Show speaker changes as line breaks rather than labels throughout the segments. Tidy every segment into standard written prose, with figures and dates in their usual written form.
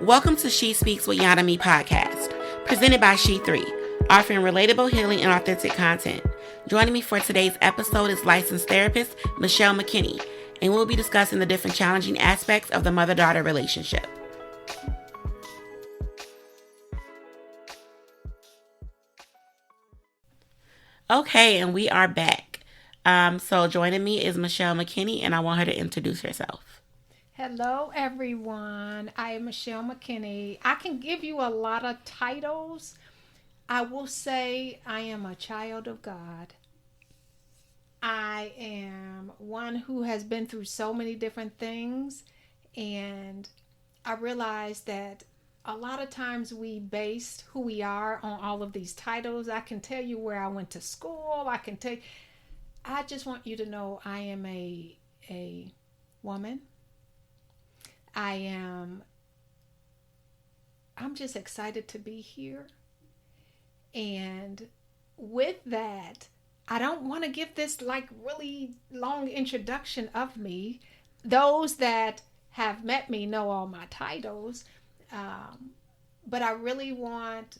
Welcome to She Speaks with Yana Me podcast, presented by She3, offering relatable healing and authentic content. Joining me for today's episode is licensed therapist Michelle McKinnie, and we'll be discussing the different challenging aspects of the mother-daughter relationship. Okay, and we are back. So joining me is Michelle McKinnie, and I want her to introduce herself.
Hello, everyone. I am Michelle McKinnie. I can give you a lot of titles. I will say I am a child of God. I am one who has been through so many different things, and I realized that a lot of times we based who we are on all of these titles. I can tell you where I went to school. I just want you to know I am a woman. I'm just excited to be here. And with that, I don't want to give this like really long introduction of me. Those that have met me know all my titles. But I really want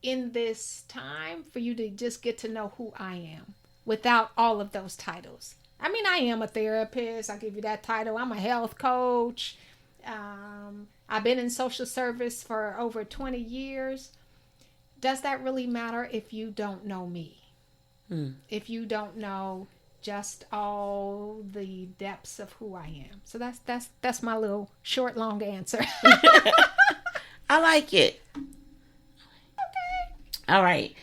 in this time for you to just get to know who I am without all of those titles. I mean, I am a therapist. I give you that title. I'm a health coach. I've been in social service for over 20 years. Does that really matter if you don't know me? If you don't know just all the depths of who I am? So that's my little short, long answer.
I like it.
Okay.
All right.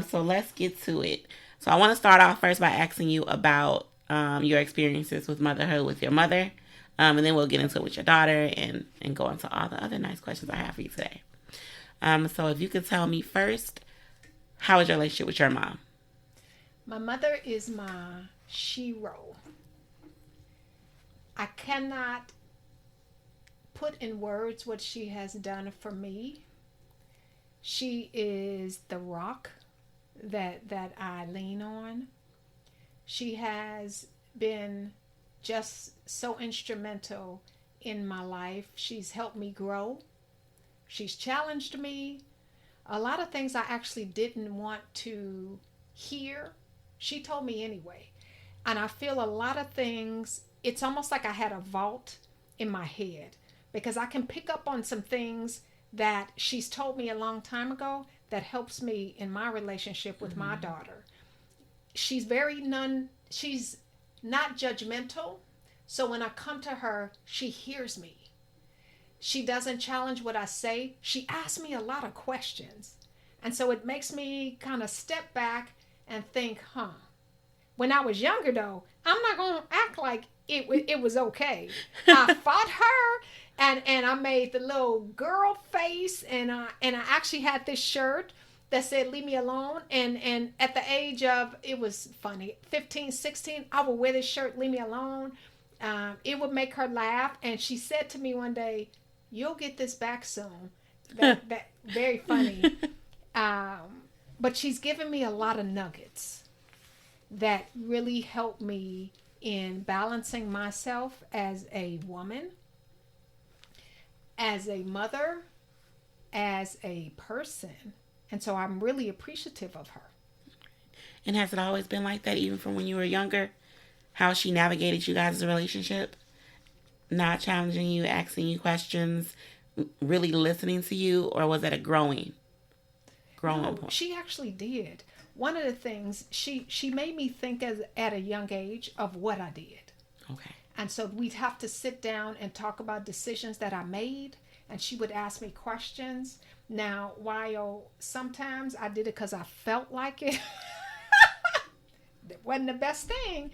So let's get to it. So I want to start off first by asking you about your experiences with motherhood with your mother. And then we'll get into it with your daughter and go into all the other nice questions I have for you today. So if you could tell me first, how is your relationship with your mom?
My mother is my shero. I cannot put in words what she has done for me. She is the rock that I lean on. She has been just so instrumental in my life. She's helped me grow. She's challenged me. A lot of things I actually didn't want to hear, she told me anyway. And I feel a lot of things, it's almost like I had a vault in my head because I can pick up on some things that she's told me a long time ago that helps me in my relationship with my daughter. She's she's not judgmental. So when I come to her, she hears me. She doesn't challenge what I say. She asks me a lot of questions. And so it makes me kind of step back and think, When I was younger, though, I'm not going to act like it was okay. I fought her and I made the little girl face and I actually had this shirt that said leave me alone, and at the age of, it was funny, 15, 16, I would wear this shirt, leave me alone. It would make her laugh, and she said to me one day, you'll get this back soon. That very funny. But she's given me a lot of nuggets that really help me in balancing myself as a woman, as a mother, as a person. And so I'm really appreciative of her.
And has it always been like that, even from when you were younger? How she navigated you guys' relationship? Not challenging you, asking you questions, really listening to you? Or was it a growing point?
She actually did. One of the things, she made me think at a young age of what I did.
Okay.
And so we'd have to sit down and talk about decisions that I made. And she would ask me questions. Now, while sometimes I did it because I felt like it, it wasn't the best thing.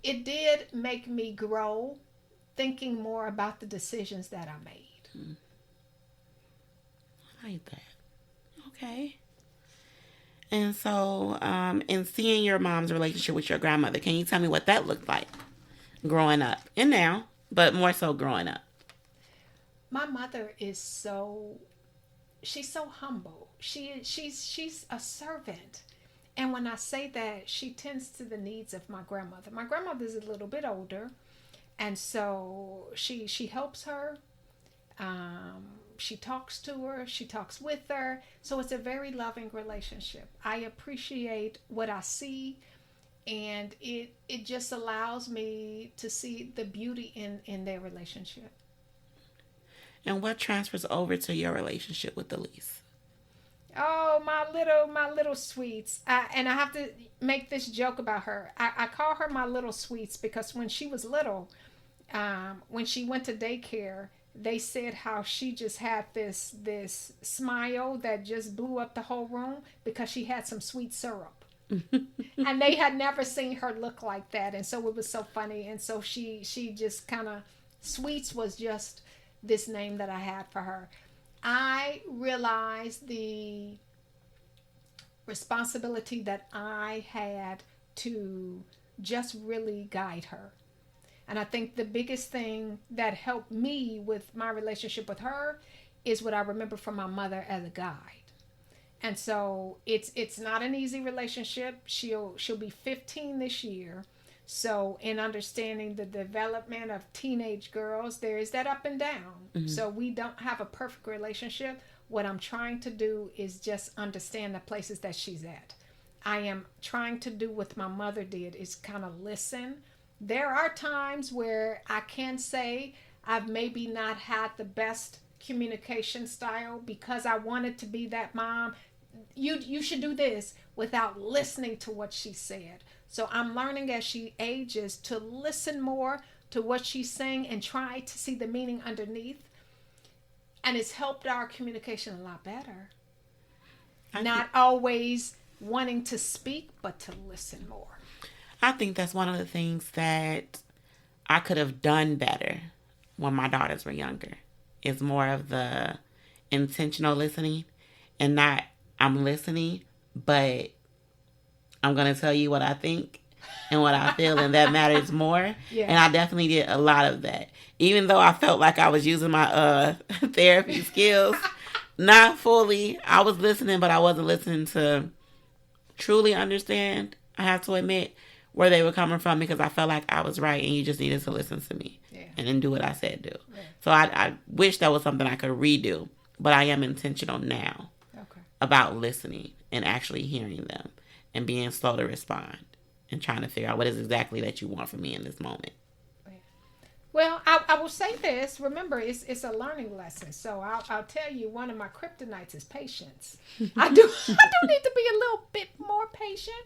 It did make me grow, thinking more about the decisions that I made.
I like that. Okay. And so, in seeing your mom's relationship with your grandmother, can you tell me what that looked like growing up and now, but more so growing up?
My mother is she's so humble. She's a servant. And when I say that, she tends to the needs of my grandmother. My grandmother's a little bit older, and so she helps her. She talks to her, she talks with her. So it's a very loving relationship. I appreciate what I see, and it just allows me to see the beauty in their relationship.
And what transfers over to your relationship with Elise?
Oh, my little sweets. And I have to make this joke about her. I call her my little sweets because when she was little, when she went to daycare, they said how she just had this smile that just blew up the whole room because she had some sweet syrup. And they had never seen her look like that, and so it was so funny. And so she just kind of, Sweets was just this name that I had for her. I realized the responsibility that I had to just really guide her. And I think the biggest thing that helped me with my relationship with her is what I remember from my mother as a guide. And so it's not an easy relationship. She'll be 15 this year. So in understanding the development of teenage girls, there is that up and down. Mm-hmm. So we don't have a perfect relationship. What I'm trying to do is just understand the places that she's at. I am trying to do what my mother did, is kind of listen. There are times where I can say I've maybe not had the best communication style because I wanted to be that mom. You should do this, without listening to what she said. So I'm learning as she ages to listen more to what she's saying and try to see the meaning underneath. And it's helped our communication a lot better. Not always wanting to speak, but to listen more.
I think that's one of the things that I could have done better when my daughters were younger. Is more of the intentional listening, and not I'm listening, but I'm going to tell you what I think and what I feel, and that matters more. Yeah. And I definitely did a lot of that. Even though I felt like I was using my therapy skills, not fully. I was listening, but I wasn't listening to truly understand, I have to admit, where they were coming from, because I felt like I was right and you just needed to listen to me. Yeah. And then do what I said do. Yeah. So I wish that was something I could redo, but I am intentional now about listening and actually hearing them and being slow to respond and trying to figure out what is exactly that you want from me in this moment.
Well, I will say this. Remember, it's a learning lesson. So I'll tell you, one of my kryptonites is patience. I do need to be a little bit more patient,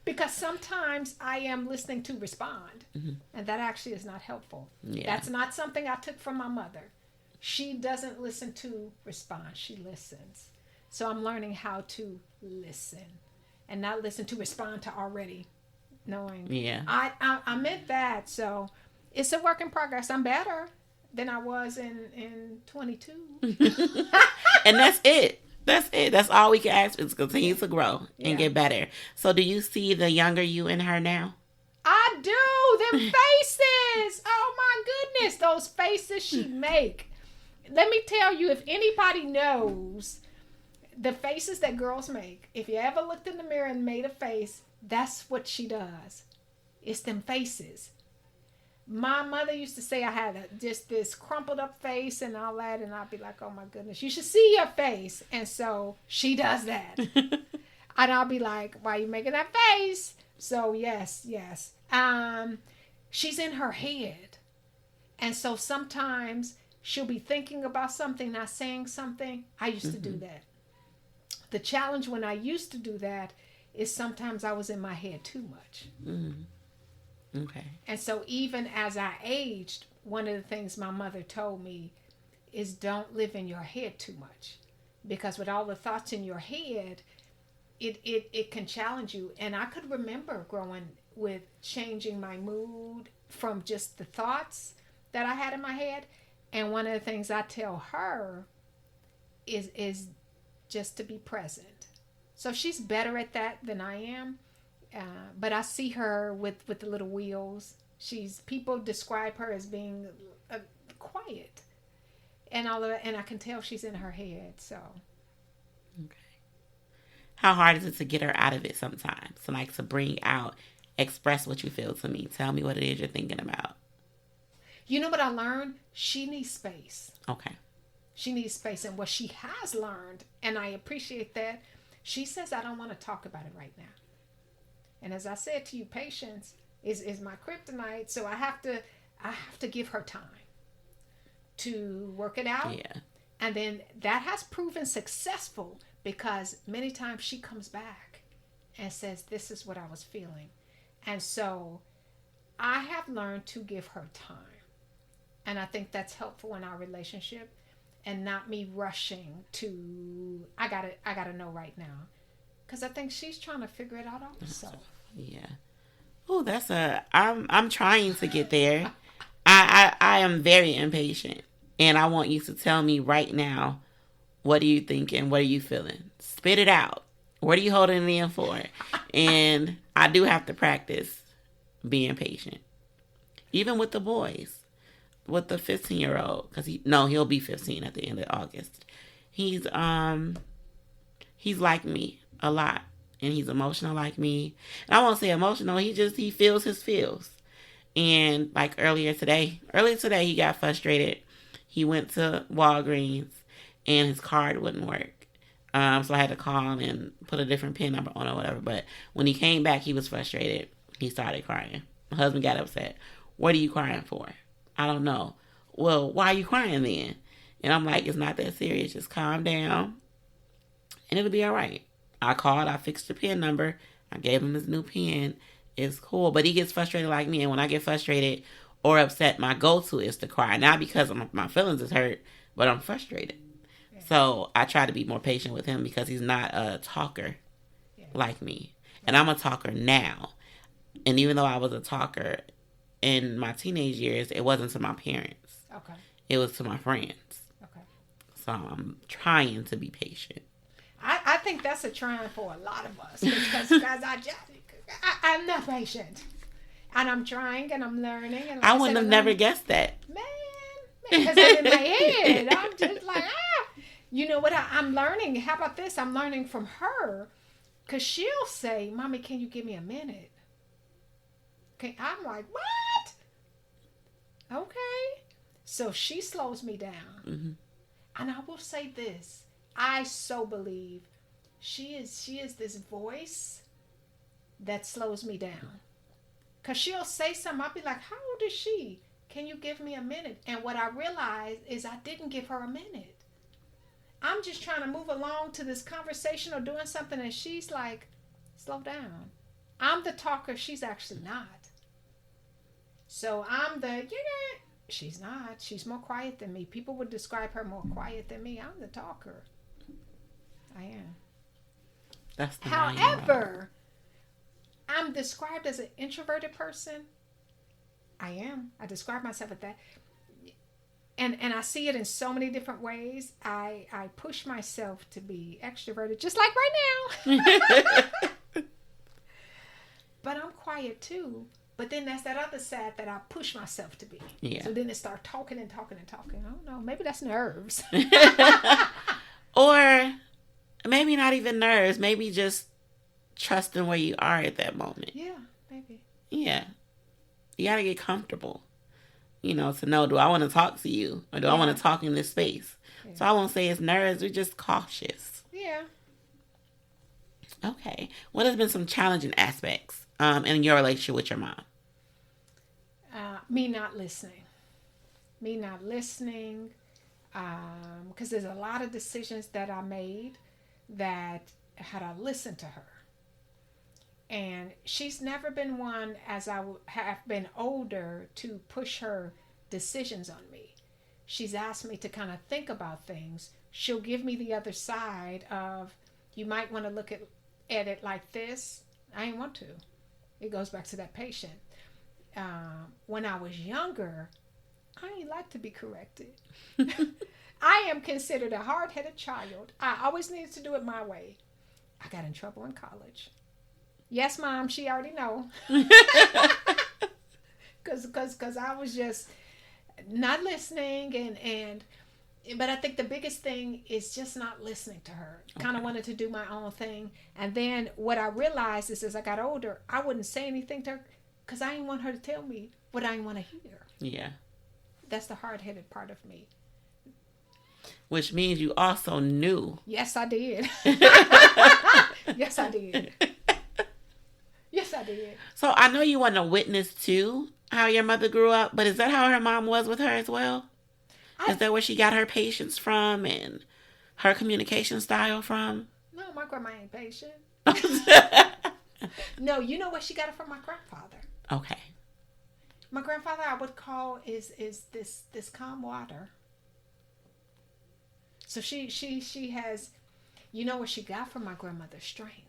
because sometimes I am listening to respond, mm-hmm. and that actually is not helpful. Yeah. That's not something I took from my mother. She doesn't listen to respond. She listens. So I'm learning how to listen and not listen to respond to already knowing. Yeah. I meant that. So it's a work in progress. I'm better than I was in 22.
And that's it. That's it. That's all we can ask, is continue to grow and get better. So do you see the younger you in her now?
I do. Them faces. Oh my goodness. Those faces she make. Let me tell you, if anybody knows the faces that girls make, if you ever looked in the mirror and made a face, that's what she does. It's them faces. My mother used to say I had just this crumpled up face and all that, and I'd be like, oh my goodness, you should see your face. And so she does that. And I'll be like, why are you making that face? So yes. She's in her head. And so sometimes she'll be thinking about something, not saying something. I used to do that. The challenge when I used to do that is sometimes I was in my head too much. Mm-hmm. Okay. And so even as I aged, one of the things my mother told me is don't live in your head too much, because with all the thoughts in your head, it can challenge you. And I could remember growing with changing my mood from just the thoughts that I had in my head. And one of the things I tell her is just to be present. So she's better at that than I am. But I see her with the little wheels. People describe her as being quiet and all of that, and I can tell she's in her head. So,
okay. How hard is it to get her out of it sometimes? So, like, to bring out, express what you feel to me. Tell me what it is you're thinking about.
You know what I learned? She needs space.
Okay.
She needs space. And what she has learned, and I appreciate that, she says, I don't want to talk about it right now. And as I said to you, patience is my kryptonite. So I have to give her time to work it out.
Yeah.
And then that has proven successful because many times she comes back and says, this is what I was feeling. And so I have learned to give her time. And I think that's helpful in our relationship and not me rushing to, I gotta know right now. Because I think she's trying to figure it out also.
Yeah. Oh, I'm trying to get there. I am very impatient. And I want you to tell me right now, what are you thinking? What are you feeling? Spit it out. What are you holding it in for? And I do have to practice being patient. Even with the boys. With the 15-year-old. Because he'll be 15 at the end of August. He's like me a lot. And he's emotional like me. And I won't say emotional. He feels his feels. And like earlier today, he got frustrated. He went to Walgreens and his card wouldn't work. So I had to call him and put a different PIN number on or whatever. But when he came back, he was frustrated. He started crying. My husband got upset. What are you crying for? I don't know. Well, why are you crying then? And I'm like, it's not that serious. Just calm down and it'll be all right. I called. I fixed the PIN number. I gave him his new PIN. It's cool. But he gets frustrated like me. And when I get frustrated or upset, my go-to is to cry. Not because my feelings is hurt, but I'm frustrated. Yeah. So I try to be more patient with him because he's not a talker like me. And I'm a talker now. And even though I was a talker in my teenage years, it wasn't to my parents.
Okay.
It was to my friends.
Okay.
So I'm trying to be patient.
I think that's a triumph for a lot of us because I'm not patient. And I'm trying and I'm learning. And like
I wouldn't have never guessed that.
Man, because I'm in my head. I'm just like, You know what? I'm learning. How about this? I'm learning from her because she'll say, Mommy, can you give me a minute? Okay. I'm like, what? Okay. So she slows me down.
Mm-hmm.
And I will say this. I so believe she is this voice that slows me down. Because she'll say something. I'll be like, how old is she? Can you give me a minute? And what I realized is I didn't give her a minute. I'm just trying to move along to this conversation or doing something. And she's like, slow down. I'm the talker. She's actually not. So I'm she's not. She's more quiet than me. People would describe her more quiet than me. I'm the talker. I am.
That's the
However, I'm described as an introverted person. I am. I describe myself as that. And I see it in so many different ways. I push myself to be extroverted, just like right now. But I'm quiet too. But then that's that other side that I push myself to be.
Yeah.
So then it starts talking and talking and talking. I don't know. Maybe that's nerves.
Or maybe not even nerves. Maybe just trusting where you are at that moment.
Yeah, maybe.
Yeah. You got to get comfortable, to know, do I want to talk to you or do I want to talk in this space? Yeah. So I won't say it's nerves. We're just cautious.
Yeah.
Okay. What has been some challenging aspects in your relationship with your mom?
Me not listening. Because there's a lot of decisions that I made that had I listened to her. And she's never been one, as I have been older, to push her decisions on me. She's asked me to kind of think about things. She'll give me the other side of, you might want to look at it like this. I ain't want to. It goes back to that patient. When I was younger, I ain't like to be corrected. I am considered a hard-headed child. I always needed to do it my way. I got in trouble in college. Yes, Mom, she already know. Because I was just not listening but I think the biggest thing is just not listening to her. Kind of wanted to do my own thing. And then what I realized is as I got older, I wouldn't say anything to her because I didn't want her to tell me what I didn't want to hear.
Yeah.
That's the hard-headed part of me.
which means you also knew.
Yes, I did. Yes, I did. Yes, I did.
So I know you want to witness to how your mother grew up, but is that how her mom was with her as well?
I
Is that where she got her patience from and her communication style from?
No, my grandma ain't patient. No, you know where she got it from? My grandfather.
Okay.
My grandfather, I would call is this calm water. So she has, you know, where she got from my grandmother's strength.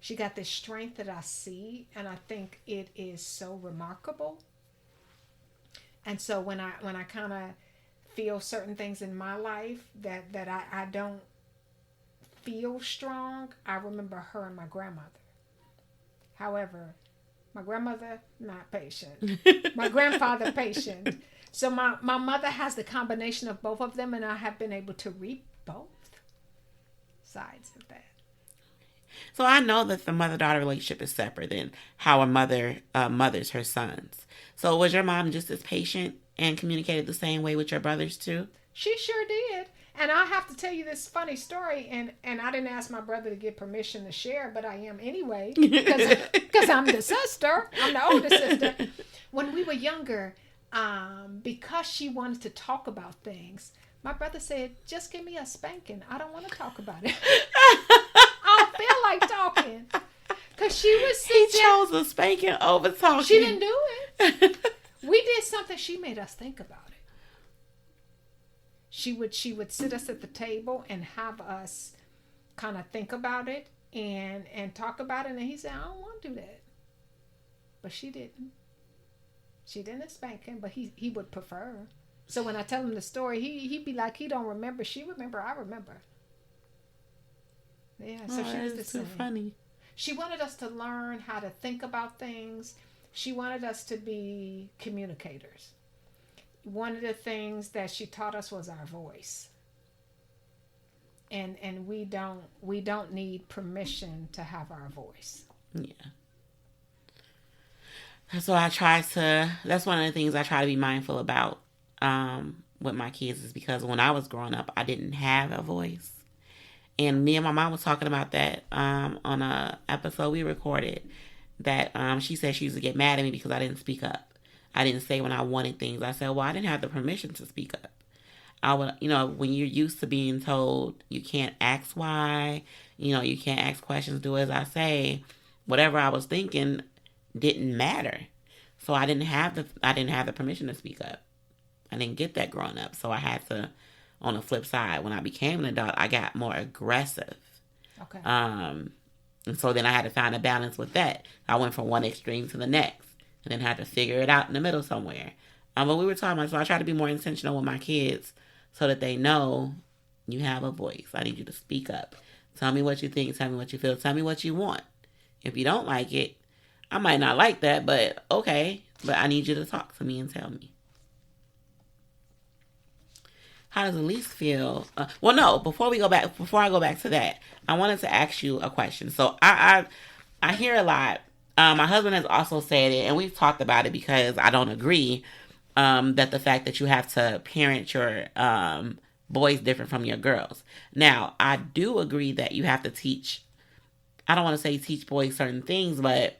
She got this strength that I see, and I think it is so remarkable. And so when I kind of feel certain things in my life that I don't feel strong, I remember her and my grandmother. However, my grandmother, not patient. My grandfather, patient. So my mother has the combination of both of them, and I have been able to reap both sides of that.
So I know that the mother-daughter relationship is separate than how a mother mothers her sons. So was your mom just as patient and communicated the same way with your brothers too?
She sure did. And I have to tell you this funny story, and I didn't ask my brother to get permission to share, but I am anyway, because I'm the sister. I'm the older sister. When we were younger, because she wanted to talk about things, my brother said, just give me a spanking. I don't want to talk about it. I don't feel like talking. Because she was
He chose a spanking over talking.
She didn't do it. We did something, she made us think about it. She would sit us at the table and have us kind of think about it and talk about it. And he said, I don't want to do that. But she didn't. She didn't spank him, but he would prefer. So when I tell him the story, he'd be like, he don't remember. She remember. I remember. Yeah, so she was the same.
So funny.
She wanted us to learn how to think about things. She wanted us to be communicators. One of the things that she taught us was our voice. And we don't need permission to have our voice.
Yeah. So that's one of the things I try to be mindful about with my kids, is because when I was growing up, I didn't have a voice. And me and my mom was talking about that on a episode we recorded, that she said she used to get mad at me because I didn't speak up. I didn't say when I wanted things. I said, well, I didn't have the permission to speak up. I would, when you're used to being told you can't ask why, you can't ask questions, do as I say, whatever I was thinking didn't matter. So I didn't have the permission to speak up. I didn't get that growing up. So I had to, on the flip side, when I became an adult, I got more aggressive.
Okay.
And so then I had to find a balance with that. I went from one extreme to the next, and then had to figure it out in the middle somewhere. But we were talking about, so I try to be more intentional with my kids so that they know you have a voice. I need you to speak up. Tell me what you think. Tell me what you feel. Tell me what you want. If you don't like it, I might not like that, but okay. But I need you to talk to me and tell me. How does Elise feel? Well, no. Before I go back to that, I wanted to ask you a question. So I hear a lot. My husband has also said it, and we've talked about it because I don't agree that the fact that you have to parent your boys different from your girls. Now, I do agree that you have to teach. I don't want to say teach boys certain things, but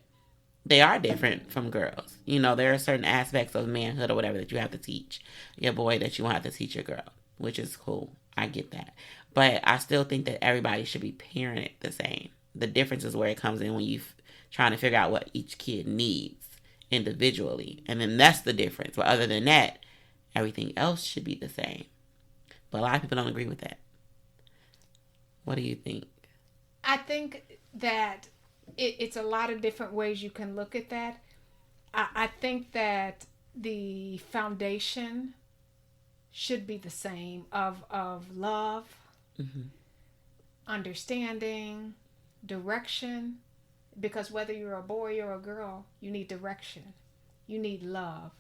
they are different from girls. There are certain aspects of manhood or whatever that you have to teach your boy that you won't have to teach your girl, which is cool. I get that. But I still think that everybody should be parented the same. The difference is where it comes in when you trying to figure out what each kid needs individually. And then that's the difference. But other than that, everything else should be the same. But a lot of people don't agree with that. What do you think?
I think that it's a lot of different ways you can look at that. I think that the foundation should be the same of love,
mm-hmm.
understanding, direction. Because whether you're a boy or a girl, you need direction. You need love.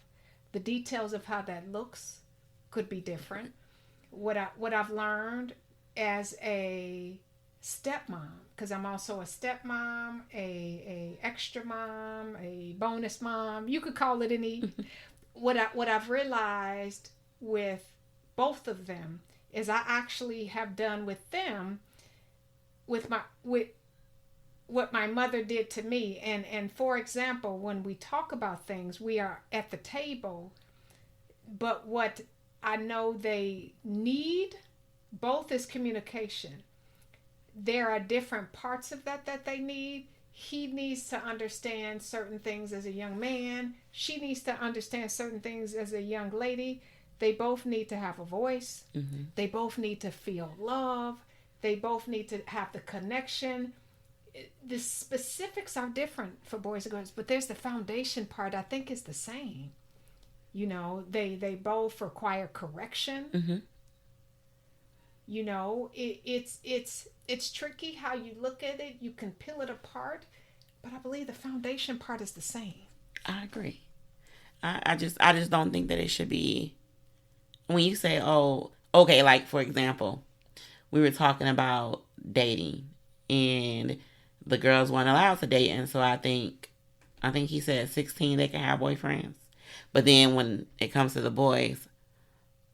The details of how that looks could be different. What I've learned as a stepmom, because I'm also a stepmom, a extra mom, a bonus mom. You could call it any. What I've realized with both of them, is I actually have done with them with what my mother did to me. And for example, when we talk about things, we are at the table, but what I know they need both is communication. There are different parts of that they need. He needs to understand certain things as a young man. She needs to understand certain things as a young lady. They both need to have a voice.
Mm-hmm.
They both need to feel love. They both need to have the connection. The specifics are different for boys and girls, but there's the foundation part I think is the same. They both require correction.
Mm-hmm.
It's tricky how you look at it. You can peel it apart, but I believe the foundation part is the same.
I agree. I just don't think that it should be when you say, oh, okay, like for example, we were talking about dating and the girls weren't allowed to date, and so I think he said 16 they can have boyfriends. But then when it comes to the boys,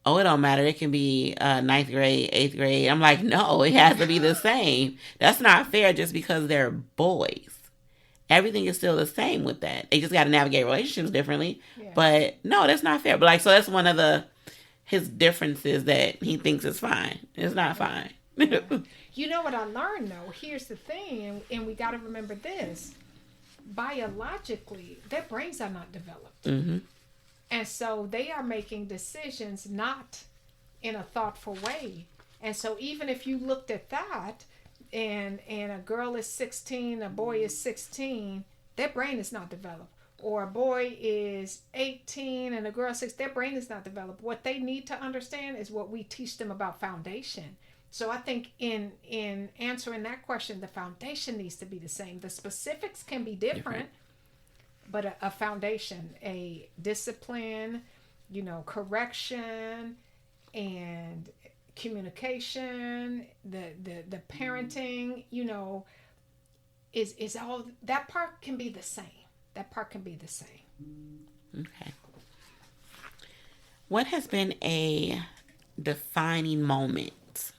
oh, it don't matter. It can be ninth grade, eighth grade. I'm like, no, it has to be the same. That's not fair just because they're boys. Everything is still the same with that. They just got to navigate relationships differently.
Yeah.
But no, that's not fair. But like, so that's one of his differences that he thinks is fine. It's not fine.
Yeah. You know what I learned though? Here's the thing, and we got to remember this. Biologically, their brains are not developed.
Mm-hmm.
And so they are making decisions not in a thoughtful way. And so even if you looked at that and a girl is 16, a boy is 16, their brain is not developed. Or a boy is 18 and a girl is 6, their brain is not developed. What they need to understand is what we teach them about foundation. So I think in answering that question, the foundation needs to be the same. The specifics can be different. But a foundation, a discipline, correction and communication, the parenting, is all that part can be the same. That part can be the same.
Okay. What has been a defining moment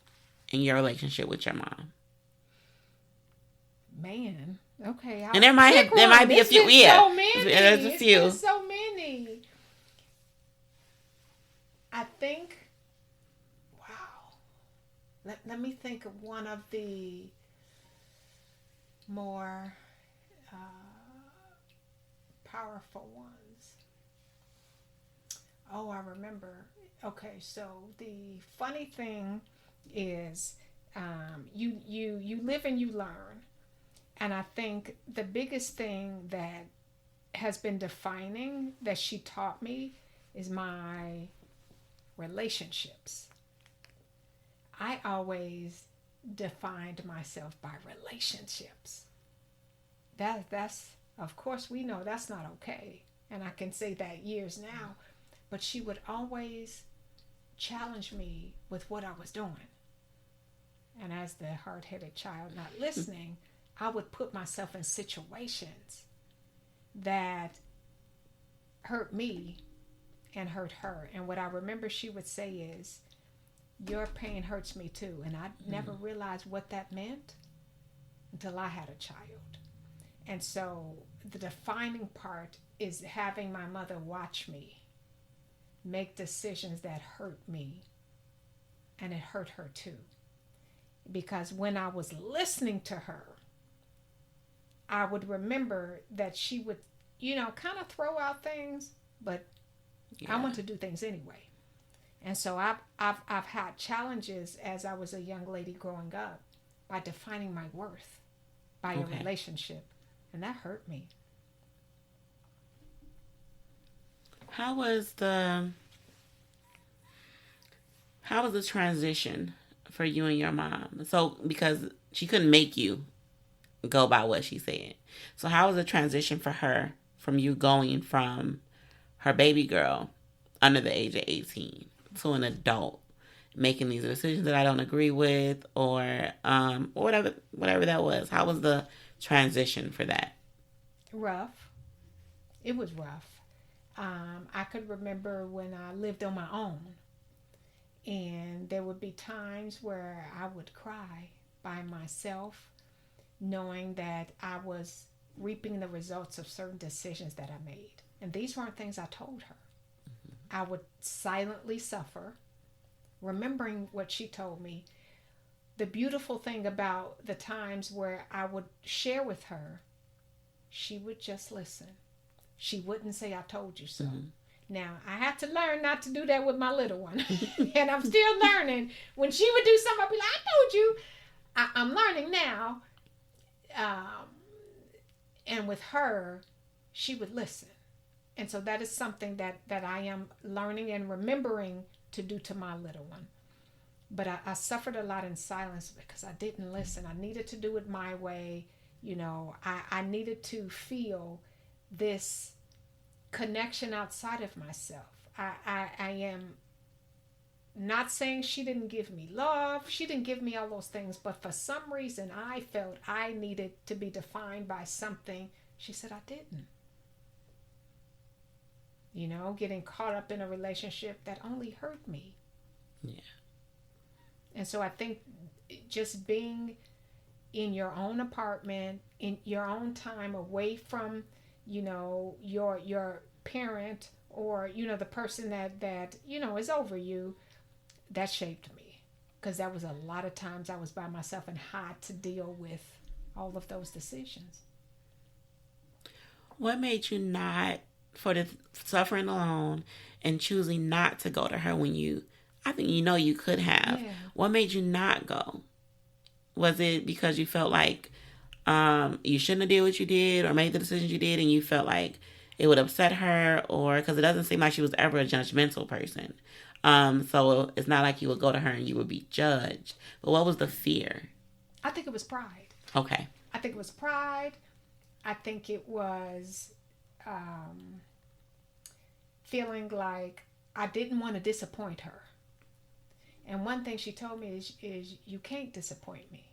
in your relationship with your mom?
Man. Okay,
and there might be a few. Yeah,
so many.
There's a few.
It's been so many. I think. Wow. Let me think of one of the more powerful ones. Oh, I remember. Okay, so the funny thing is, you live and you learn. And I think the biggest thing that has been defining that she taught me is my relationships. I always defined myself by relationships. That's of course we know that's not okay. And I can say that years now. But she would always challenge me with what I was doing. And as the hard-headed child not listening, I would put myself in situations that hurt me and hurt her. And what I remember she would say is, your pain hurts me too. And I never realized what that meant until I had a child. And so the defining part is having my mother watch me make decisions that hurt me, and it hurt her too. Because when I was listening to her, I would remember that she would, kind of throw out things, but I want to do things anyway. And so I've had challenges as I was a young lady growing up by defining my worth by a relationship, and that hurt me.
How was the transition for you and your mom? So because she couldn't make you go by what she said. So how was the transition for her from you going from her baby girl under the age of 18 to an adult making these decisions that I don't agree with, or whatever that was? How was the transition for that?
Rough. It was rough. I could remember when I lived on my own, there would be times where I would cry by myself, knowing that I was reaping the results of certain decisions that I made. And these weren't things I told her. I would silently suffer, remembering what she told me. The beautiful thing about the times where I would share with her, she would just listen. She wouldn't say, I told you so. Mm-hmm. Now, I had to learn not to do that with my little one. And I'm still learning. When she would do something, I'd be like, I told you. I'm learning now. And with her, she would listen. And so that is something that I am learning and remembering to do to my little one. But I suffered a lot in silence because I didn't listen. I needed to do it my way. You know, I needed to feel this connection outside of myself. I am not saying she didn't give me love. She didn't give me all those things. But for some reason, I felt I needed to be defined by something. She said I didn't. You know, getting caught up in a relationship that only hurt me.
Yeah.
And so I think just being in your own apartment, in your own time, away from, you know, your parent or, you know, the person that you know is over you, that shaped me. Because that was a lot of times I was by myself and had to deal with all of those decisions.
What made you not, for the suffering alone and choosing not to go to her when you, I think you know you could have. Yeah. What made you not go? Was it because you felt like you shouldn't have did what you did or made the decisions you did and you felt like it would upset her? Or because it doesn't seem like she was ever a judgmental person. So it's not like you would go to her and you would be judged. But what was the fear?
I think it was pride.
Okay.
I think it was pride. I think it was feeling like I didn't want to disappoint her. And one thing she told me is you can't disappoint me.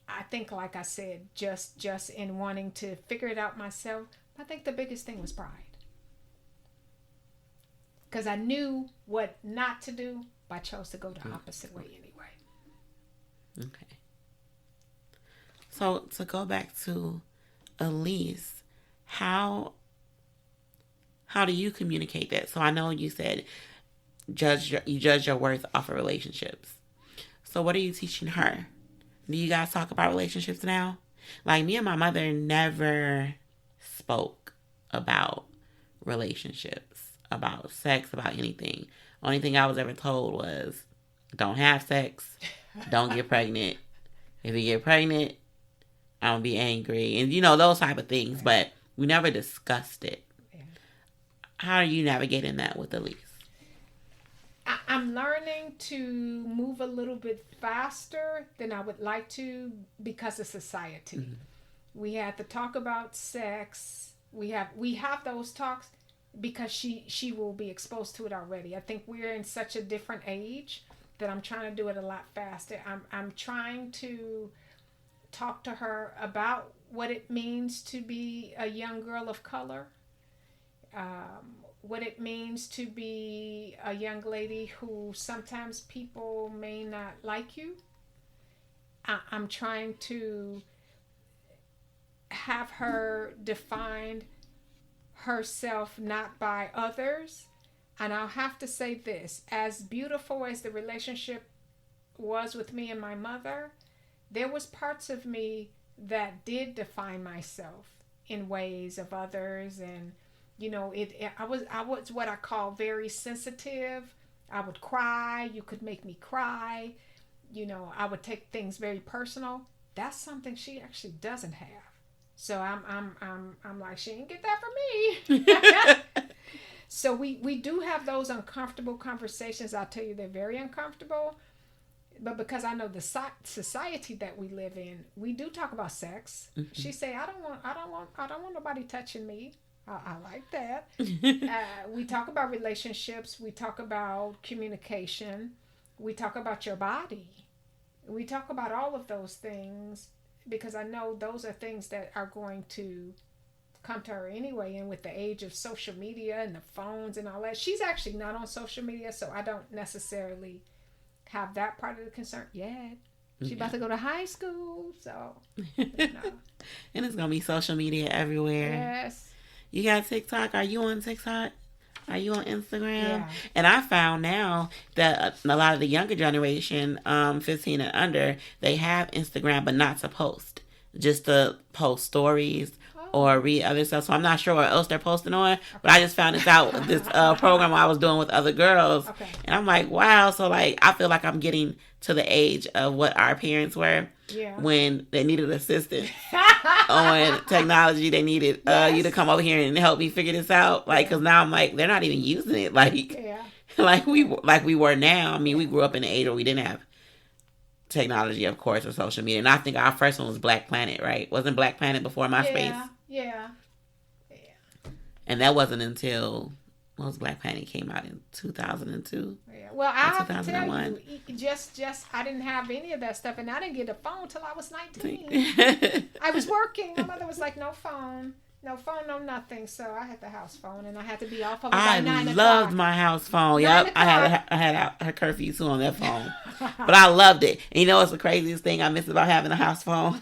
I think, like I said, just in wanting to figure it out myself, I think the biggest thing was pride. Because I knew what not to do, but I chose to go the opposite way anyway.
Okay. So to go back to Elise, how do you communicate that? So I know you said you judge your worth off of relationships. So what are you teaching her? Do you guys talk about relationships now? Like me and my mother never spoke about relationships, about sex, about anything. Only thing I was ever told was don't have sex, don't get pregnant. If you get pregnant, I'm gonna be angry, and you know those type of things. But we never discussed it. Yeah. How are you navigating that with Elise?
I'm learning to move a little bit faster than I would like to because of society. Mm-hmm. We had to talk about sex. We have those talks because she will be exposed to it already. I think we're in such a different age that I'm trying to do it a lot faster. I'm trying to talk to her about what it means to be a young girl of color. What it means to be a young lady who sometimes people may not like you. I'm trying to have her define herself not by others. And I'll have to say this, as beautiful as the relationship was with me and my mother, there was parts of me that did define myself in ways of others. And you know, I was what I call very sensitive. I would cry. You could make me cry. You know, I would take things very personal. That's something she actually doesn't have. So I'm like, she didn't get that from me. So we do have those uncomfortable conversations. I'll tell you, they're very uncomfortable. But because I know the society that we live in, we do talk about sex. Mm-hmm. She say, I don't want nobody touching me. I like that. We talk about relationships. We talk about communication. We talk about your body. We talk about all of those things because I know those are things that are going to come to her anyway. And with the age of social media and the phones and all that, she's actually not on social media, so I don't necessarily have that part of the concern yet. She's about to go to high school, so you know.
And it's gonna be social media everywhere.
Yes.
You got TikTok? Are you on TikTok? Are you on Instagram?
Yeah.
And I found now that a lot of the younger generation, 15 and under, they have Instagram, but not to post. Just to post stories or read other stuff. So I'm not sure what else they're posting on, but I just found this out with this program I was doing with other girls.
Okay.
And I'm like, wow. So like, I feel like I'm getting to the age of what our parents were when they needed assistance on technology. They needed you to come over here and help me figure this out. Like, cause now I'm like, they're not even using it. Like, like we were now. I mean, we grew up in an age where we didn't have technology, of course, or social media. And I think our first one was Black Planet, right? Wasn't Black Planet before MySpace?
Yeah.
And that wasn't until Black Planet came out in 2002.
Yeah. Well, I have to tell you, just I didn't have any of that stuff, and I didn't get a phone till I was 19. I was working. My mother was like, no phone, no nothing. So I had the house phone, and I had to be off of it by 9 o'clock. I loved
my house phone. Yep, I had a curfew too on that phone, but I loved it. And you know what's the craziest thing I miss about having a house phone?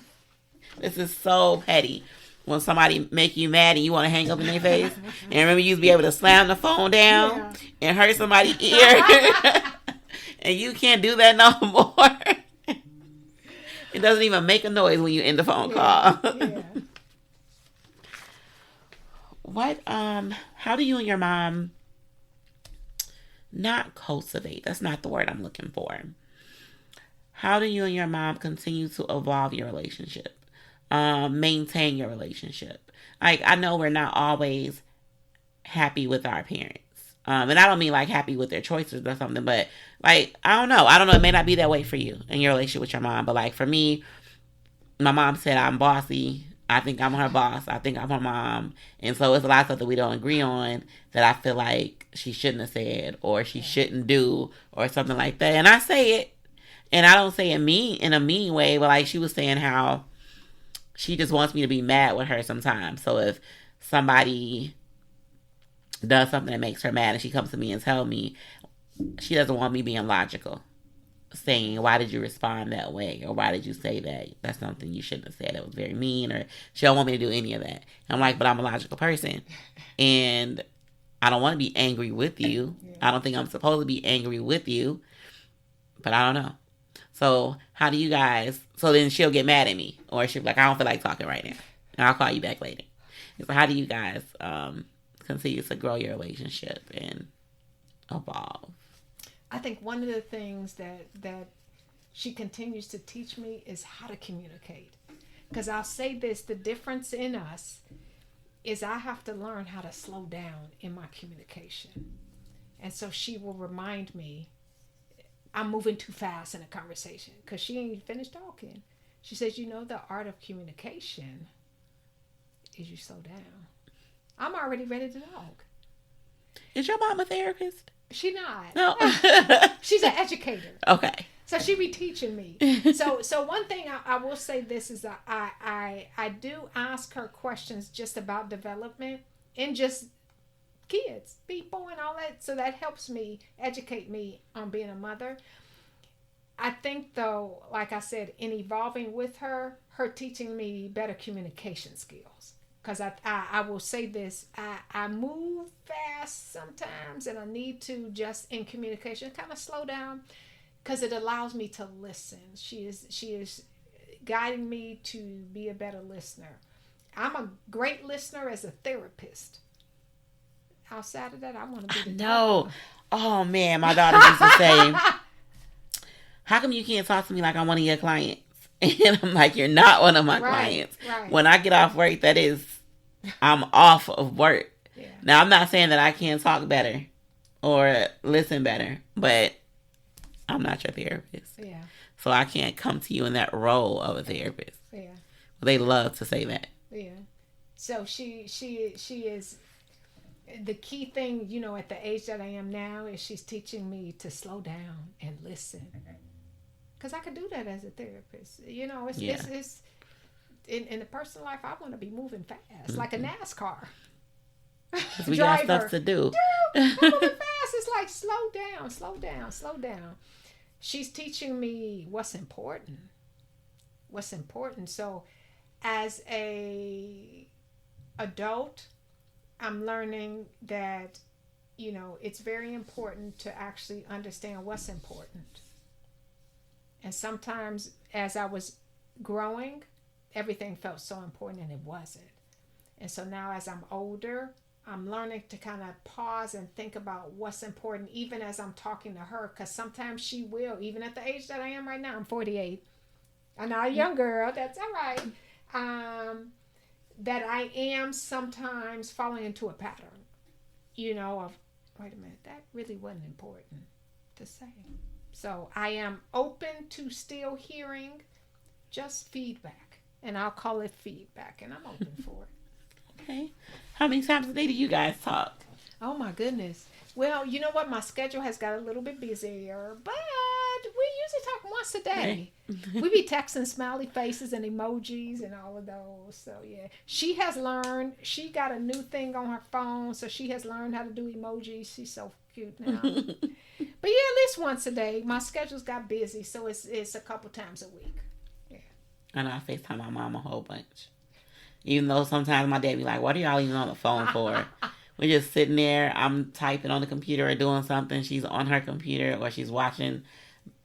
This is so petty. When somebody make you mad and you want to hang up in their face, and remember you used to be able to slam the phone down and hurt somebody's ear, and you can't do that no more. It doesn't even make a noise when you end the phone call. What? How do you and your mom not cultivate? That's not the word I'm looking for. How do you and your mom continue to evolve your relationship? Maintain your relationship. Like, I know we're not always happy with our parents. And I don't mean like happy with their choices or something, but like, I don't know. It may not be that way for you in your relationship with your mom, but like for me, my mom said I'm bossy. I think I'm her boss. I think I'm her mom. And so it's a lot of stuff that we don't agree on that I feel like she shouldn't have said or she shouldn't do or something like that. And I say it, and I don't say it in a mean way, but like she was saying how she just wants me to be mad with her sometimes. So if somebody does something that makes her mad and she comes to me and tells me, she doesn't want me being logical. Saying, why did you respond that way? Or why did you say that? That's something you shouldn't have said. That was very mean. Or she don't want me to do any of that. And I'm like, but I'm a logical person. And I don't want to be angry with you. I don't think I'm supposed to be angry with you. But I don't know. So how do you guys, so then she'll get mad at me. Or she'll be like, I don't feel like talking right now. And I'll call you back later. And so how do you guys continue to grow your relationship and evolve?
I think one of the things that she continues to teach me is how to communicate. Because I'll say this, the difference in us is I have to learn how to slow down in my communication. And so she will remind me I'm moving too fast in a conversation because she ain't finished talking. She says, the art of communication is you slow down. I'm already ready to talk.
Is your mom a therapist?
She not.
No.
She's an educator.
Okay.
So she be teaching me. So one thing I will say this is that I do ask her questions just about development and just kids, people, and all that. So that helps me educate me on being a mother. I think though, like I said, in evolving with her teaching me better communication skills. Because I will say this, I move fast sometimes, and I need to just in communication kind of slow down because it allows me to listen. She is guiding me to be a better listener. I'm a great listener as a therapist. Outside of that, I want to be the
No. Oh man, my daughter used to say, how come you can't talk to me like I'm one of your clients? And I'm like, you're not one of my clients.
Right.
When I get off work, I'm off of work. Yeah. Now, I'm not saying that I can't talk better or listen better, but I'm not your therapist.
Yeah.
So I can't come to you in that role of a therapist.
Yeah.
Well, they love to say that.
Yeah. So she is the key thing, at the age that I am now is she's teaching me to slow down and listen. Because I could do that as a therapist. in the personal life, I want to be moving fast, like a
Mm-hmm.
NASCAR
Because we got stuff
driver.
to do.
Dude, I'm moving fast. It's like slow down, slow down, slow down. She's teaching me what's important. What's important. So, as a adult, I'm learning that it's very important to actually understand what's important. And sometimes, as I was growing, everything felt so important and it wasn't. And so now, as I'm older, I'm learning to kind of pause and think about what's important, even as I'm talking to her, because sometimes she will, even at the age that I am right now, I'm 48. I'm not a young girl, that's all right. That I am sometimes falling into a pattern, of, wait a minute, that really wasn't important to say. So I am open to still hearing just feedback, and I'll call it feedback, and I'm open for it.
Okay. How many times a day do you guys talk?
Oh my goodness. Well, you know what? My schedule has got a little bit busier, but we usually talk once a day. We be texting smiley faces and emojis and all of those. So yeah, she has learned. She got a new thing on her phone, so she has learned how to do emojis. She's so cute now. But yeah, at least once a day. My schedule's got busy, so it's a couple times a week. Yeah.
And I FaceTime my mom a whole bunch. Even though sometimes my dad be like, what are y'all even on the phone for? We're just sitting there. I'm typing on the computer or doing something. She's on her computer or she's watching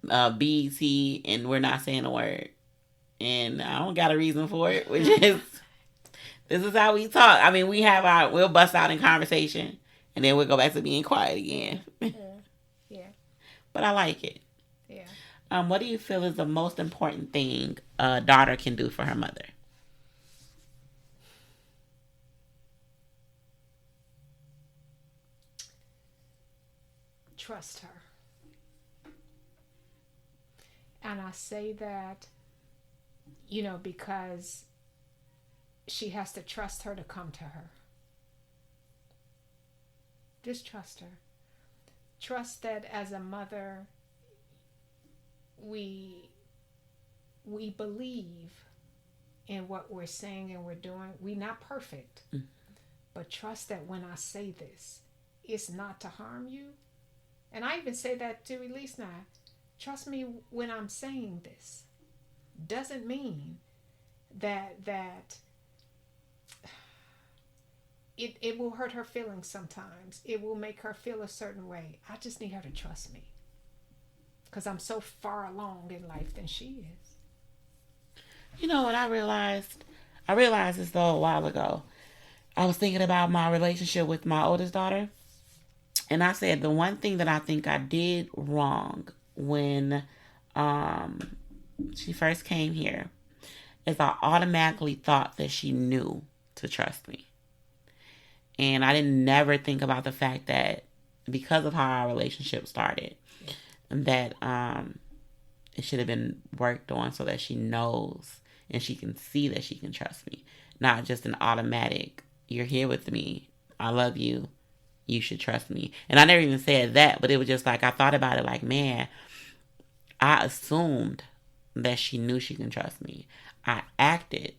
BET and we're not saying a word. And I don't got a reason for it. We just, this is how we talk. I mean, we'll bust out in conversation and then we'll go back to being quiet again.
Yeah. Yeah.
But I like it.
Yeah.
What do you feel is the most important thing a daughter can do for her mother?
Trust her. And I say that, because she has to trust her to come to her. Just trust her. Trust that as a mother, we believe in what we're saying and we're doing. We're not perfect. Mm-hmm. But trust that when I say this, it's not to harm you. And I even say that to Elise now. Trust me when I'm saying this. Doesn't mean that it will hurt her feelings sometimes. It will make her feel a certain way. I just need her to trust me. Because I'm so far along in life than she is.
You know what I realized? I realized this though a while ago. I was thinking about my relationship with my oldest daughter. And I said the one thing that I think I did wrong when she first came here is I automatically thought that she knew to trust me. And I didn't never think about the fact that because of how our relationship started, that it should have been worked on so that she knows and she can see that she can trust me. Not just an automatic, you're here with me, I love you, you should trust me. And I never even said that, but it was just like, I thought about it like, man, I assumed that she knew she can trust me. I acted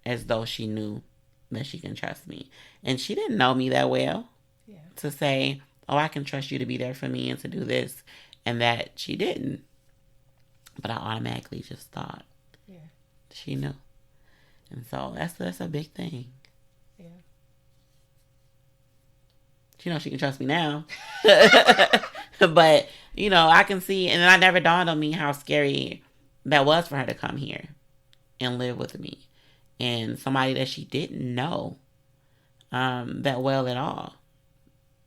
as though she knew that she can trust me. And she didn't know me that well to say, oh, I can trust you to be there for me and to do this, and that she didn't. But I automatically just thought she knew. And so that's a big thing.
Yeah.
She knows she can trust me now. But, I can see, and I never dawned on me how scary that was for her to come here and live with me. And somebody that she didn't know that well at all.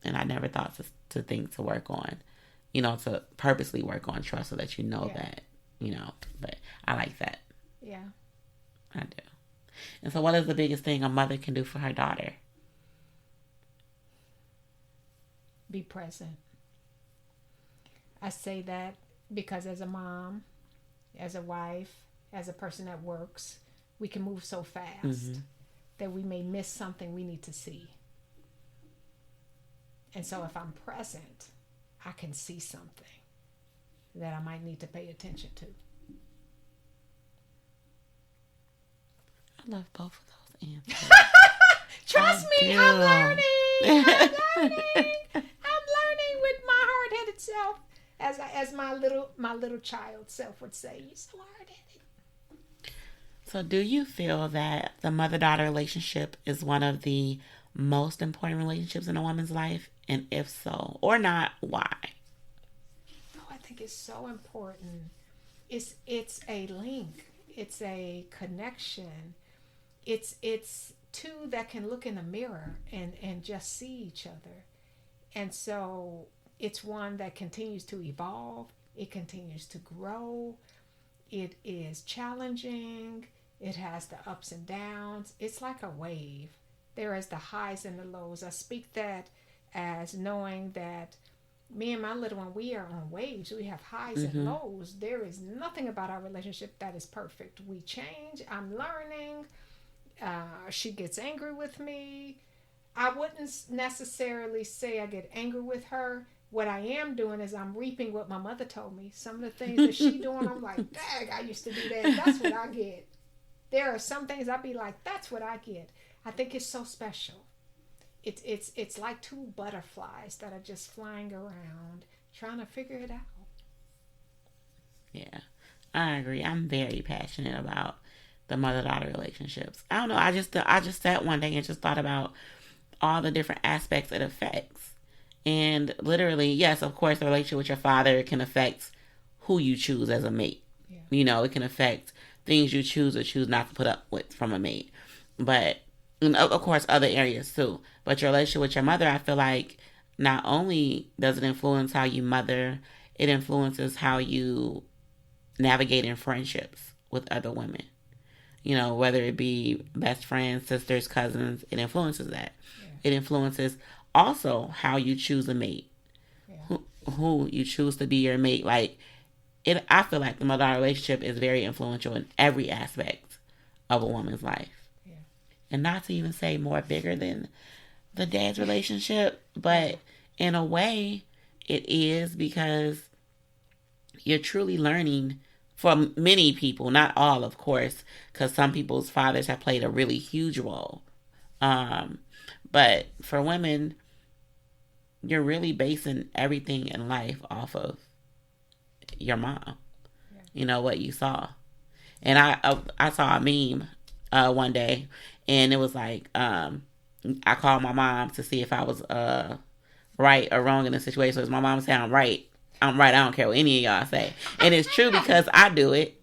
And I never thought to think to work on, to purposely work on trust so that that, but I like that.
Yeah.
I do. And so what is the biggest thing a mother can do for her daughter?
Be present. I say that because as a mom, as a wife, as a person that works, we can move so fast that we may miss something we need to see. And so if I'm present, I can see something that I might need to pay attention to.
I love both of those answers.
Trust
I
me, I'm
do.
learning. I'm learning. I'm learning with my hard-headed self, as my little child self would say. You're so hard-headed.
So, do you feel that the mother daughter relationship is one of the most important relationships in a woman's life? And if so, or not, why?
Oh, I think it's so important. It's a link. It's a connection. It's two that can look in a mirror and just see each other. And so it's one that continues to evolve. It continues to grow. It is challenging. It has the ups and downs. It's like a wave. There is the highs and the lows. I speak that as knowing that me and my little one, we are on waves. We have highs and
Mm-hmm.
lows. There is nothing about our relationship that is perfect. We change. I'm learning. She gets angry with me. I wouldn't necessarily say I get angry with her. What I am doing is I'm reaping what my mother told me. Some of the things that she doing, I'm like, dang, I used to do that. That's what I get. There are some things I'd be like, that's what I get. I think it's so special. It's like two butterflies that are just flying around trying to figure it out.
Yeah, I agree. I'm very passionate about the mother daughter relationships. I don't know. I just sat one day and just thought about all the different aspects it affects. And literally, yes, of course, the relationship with your father can affect who you choose as a mate.
Yeah.
It can affect things you choose or choose not to put up with from a mate. But, and of course, other areas too. But your relationship with your mother, I feel like not only does it influence how you mother, it influences how you navigate in friendships with other women. Whether it be best friends, sisters, cousins, it influences that.
Yeah.
It influences also how you choose a mate,
Yeah.
who you choose to be your mate. Like it, I feel like the mother relationship is very influential in every aspect of a woman's life,
Yeah.
and not to even say more bigger than the dad's relationship,
Yeah.
but in a way, it is because you're truly learning for many people, not all, of course, because some people's fathers have played a really huge role. Um, but for women, you're really basing everything in life off of your mom.
Yeah.
What you saw, and I saw a meme one day, and it was like I called my mom to see if I was right or wrong in the situation. So it's my mom saying I'm right. I'm right. I don't care what any of y'all say, and it's true because I do it.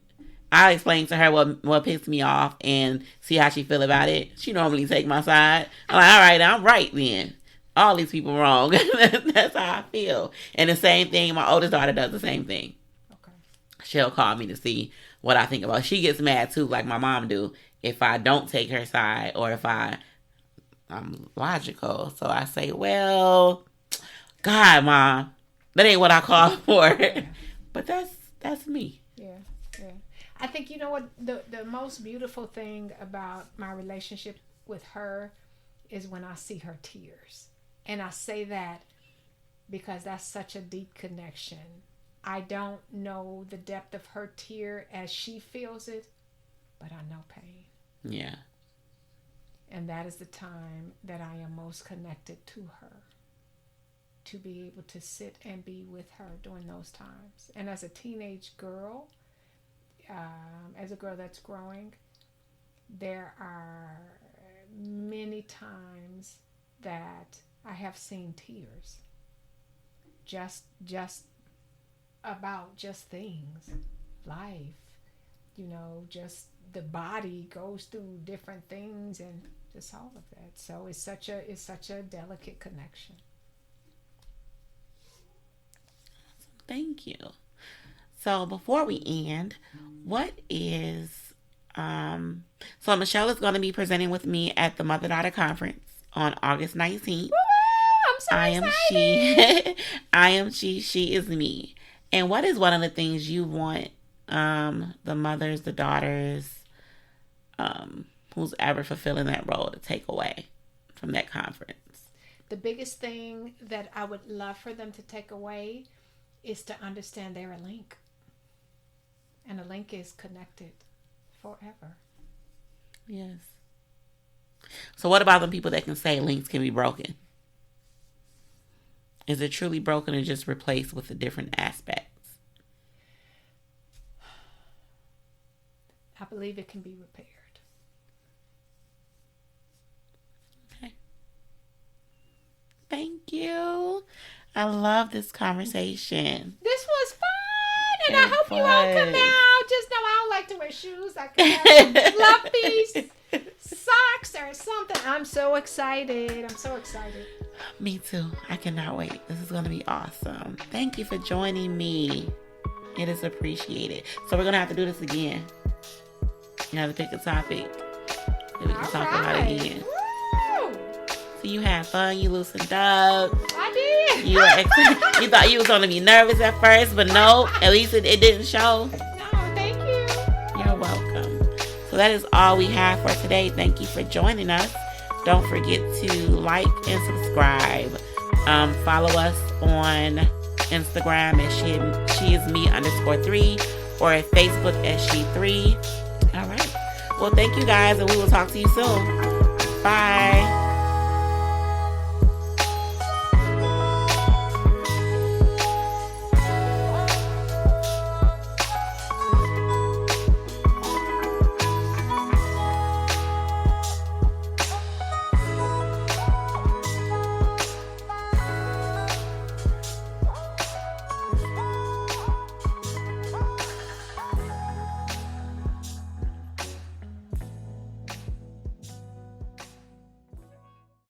I explain to her what pissed me off and see how she feel about it. She normally take my side. I'm like, all right, I'm right then. All these people wrong. That's how I feel. And the same thing, my oldest daughter does the same thing.
Okay.
She'll call me to see what I think about. She gets mad too, like my mom do, if I don't take her side or if I'm logical. So I say, well, God, mom, that ain't what I called for.
Yeah.
But that's me.
Yeah. Yeah. I think you know what the most beautiful thing about my relationship with her is when I see her tears. And I say that because that's such a deep connection. I don't know the depth of her tear as she feels it, but I know pain.
Yeah.
And that is the time that I am most connected to her, to be able to sit and be with her during those times. And as a teenage girl, as a girl that's growing, there are many times that I have seen tears, just about just things, life, just the body goes through different things and just all of that. So it's such a delicate connection.
Thank you. So before we end, what is so Michelle is going to be presenting with me at the Mother Daughter Conference on August 19th.
Woo! I'm so
I am
excited.
she. I am she is me. And what is one of the things you want the mothers, the daughters, who's ever fulfilling that role to take away from that conference?
The biggest thing that I would love for them to take away is to understand they're a link, and a link is connected forever.
Yes. So what about the people that can say links can be broken? Is it truly broken and just replaced with a different aspects?
I believe it can be repaired.
Okay. Thank you. I love this conversation.
This was fun, and I hope you all come out. Just know I don't like to wear shoes. I could have fluffies, socks, or something. I'm so excited. I'm so excited.
Me too. I cannot wait. This is going to be awesome. Thank you for joining me. It is appreciated. So we're going to have to do this again. You have to pick a topic that we can talk about again.
Woo!
So you had fun. You loosened up.
I did.
You thought you was going to be nervous at first, but no. At least it didn't show.
No, thank you.
You're welcome. So that is all we have for today. Thank you for joining us. Don't forget to like and subscribe. Follow us on Instagram at sheisme_3 or at Facebook at she3. All right. Well, thank you guys, and we will talk to you soon. Bye.